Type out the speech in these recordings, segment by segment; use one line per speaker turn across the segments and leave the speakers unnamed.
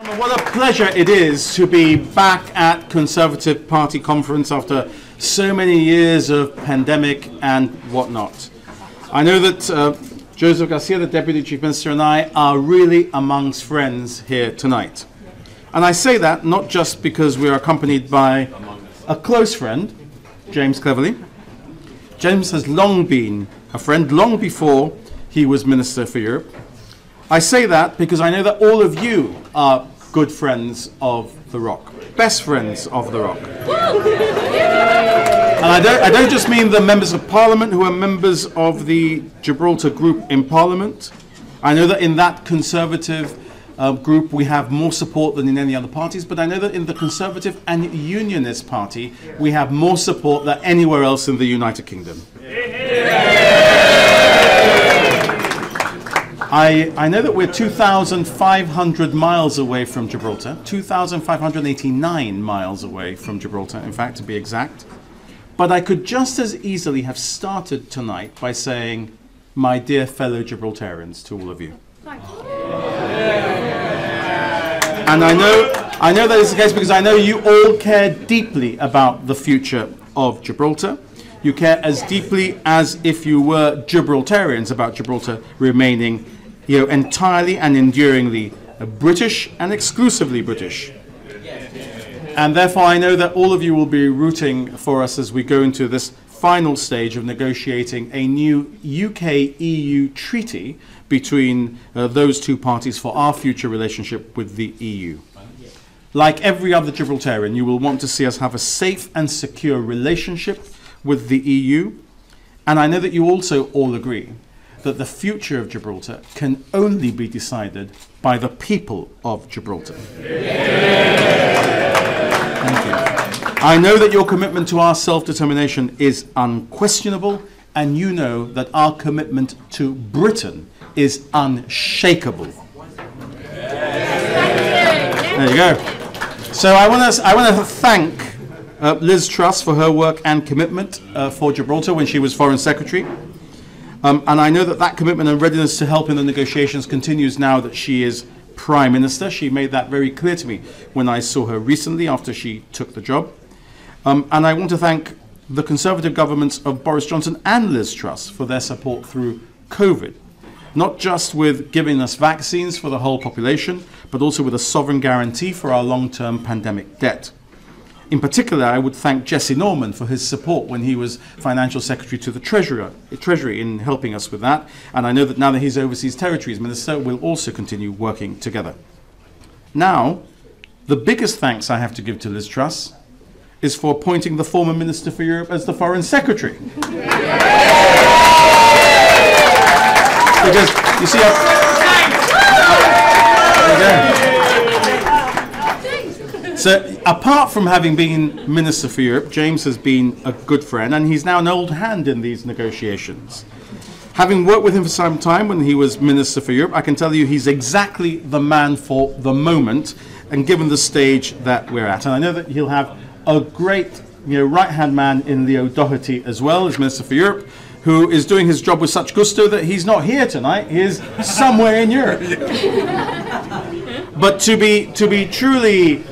What a pleasure it is to be back at Conservative Party conference after so many years of pandemic and whatnot. I know that Joseph Garcia, the Deputy Chief Minister, and I are really amongst friends here tonight. And I say that not just because we are accompanied by a close friend, James Cleverly. James has long been a friend, long before he was Minister for Europe. I say that because I know that all of you are good friends of The Rock, best friends of The Rock. And I don't just mean the members of Parliament who are members of the Gibraltar group in Parliament. I know that in that Conservative group we have more support than in any other parties, but I know that in the Conservative and Unionist Party we have more support than anywhere else in the United Kingdom. I know that we're 2,500 miles away from Gibraltar, 2,589 miles away from Gibraltar, in fact, to be exact. But I could just as easily have started tonight by saying, my dear fellow Gibraltarians, to all of you. Thank you. And I know that is the case because I know you all care deeply about the future of Gibraltar. You care as deeply as if you were Gibraltarians about Gibraltar remaining, entirely and enduringly British and exclusively British. And therefore I know that all of you will be rooting for us as we go into this final stage of negotiating a new UK-EU treaty between those two parties for our future relationship with the EU. Like every other Gibraltarian, you will want to see us have a safe and secure relationship with the EU. And I know that you also all agree that the future of Gibraltar can only be decided by the people of Gibraltar. Thank you. I know that your commitment to our self-determination is unquestionable, and you know that our commitment to Britain is unshakable. There you go. So I want to thank Liz Truss for her work and commitment for Gibraltar when she was Foreign Secretary. And I know that that commitment and readiness to help in the negotiations continues now that she is Prime Minister. She made that very clear to me when I saw her recently after she took the job. And I want to thank the Conservative governments of Boris Johnson and Liz Truss for their support through COVID. Not just with giving us vaccines for the whole population, but also with a sovereign guarantee for our long-term pandemic debt. In particular, I would thank Jesse Norman for his support when he was Financial Secretary to the Treasury in helping us with that. And I know that now that he's Overseas Territories Minister, we'll also continue working together. Now, the biggest thanks I have to give to Liz Truss is for appointing the former Minister for Europe as the Foreign Secretary. Because, you see, so apart from having been Minister for Europe, James has been a good friend, and he's now an old hand in these negotiations. Having worked with him for some time when he was Minister for Europe, I can tell you he's exactly the man for the moment, and given the stage that we're at. And I know that he'll have a great right-hand man in Leo Doherty as well as Minister for Europe, who is doing his job with such gusto that he's not here tonight, he is somewhere in Europe. But to be truly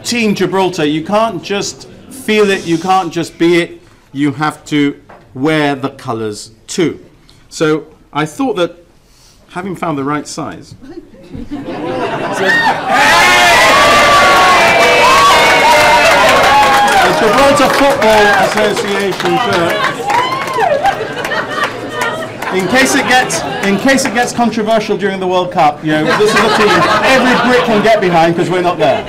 Team Gibraltar, you can't just feel it, you can't just be it, you have to wear the colours too. So I thought that, having found the right size, the Gibraltar Football Association shirt. In case it gets controversial during the World Cup, this is a team every Brit can get behind because we're not there.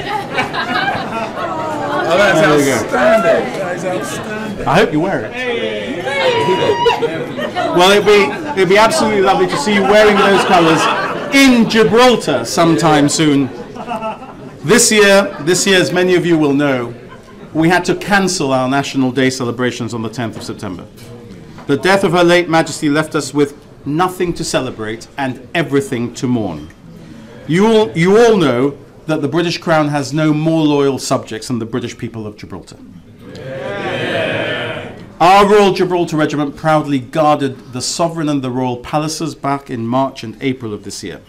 Oh, that's outstanding. That is outstanding.
I hope you wear it. Well, it'd be absolutely lovely to see you wearing those colours in Gibraltar sometime soon. This year, as many of you will know, we had to cancel our National Day celebrations on the 10th of September. The death of Her late Majesty left us with nothing to celebrate and everything to mourn. You all know that the British Crown has no more loyal subjects than the British people of Gibraltar. Yeah. Our Royal Gibraltar Regiment proudly guarded the sovereign and the royal palaces back in March and April of this year.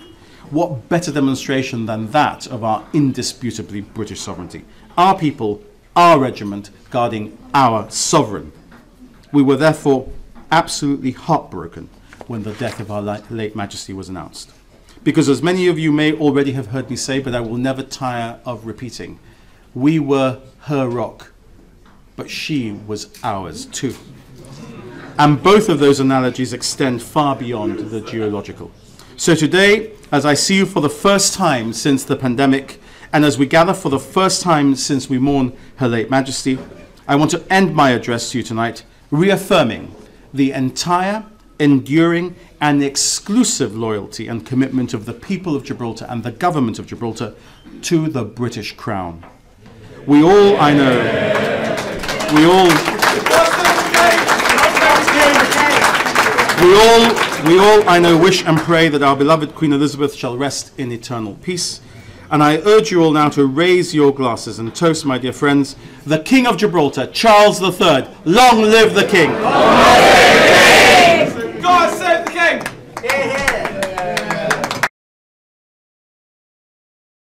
What better demonstration than that of our indisputably British sovereignty? Our people, our regiment, guarding our sovereign. We were therefore absolutely heartbroken when the death of our late Majesty was announced. Because as many of you may already have heard me say, but I will never tire of repeating, we were her rock, but she was ours too. And both of those analogies extend far beyond the geological. So today, as I see you for the first time since the pandemic, and as we gather for the first time since we mourn Her late Majesty, I want to end my address to you tonight reaffirming the entire, enduring, and exclusive loyalty and commitment of the people of Gibraltar and the government of Gibraltar to the British Crown. We all, I know, we all, I know, wish and pray that our beloved Queen Elizabeth shall rest in eternal peace. And I urge you all now to raise your glasses and toast, my dear friends, the King of Gibraltar, Charles III. Long live the King!
God save the King! God save the King!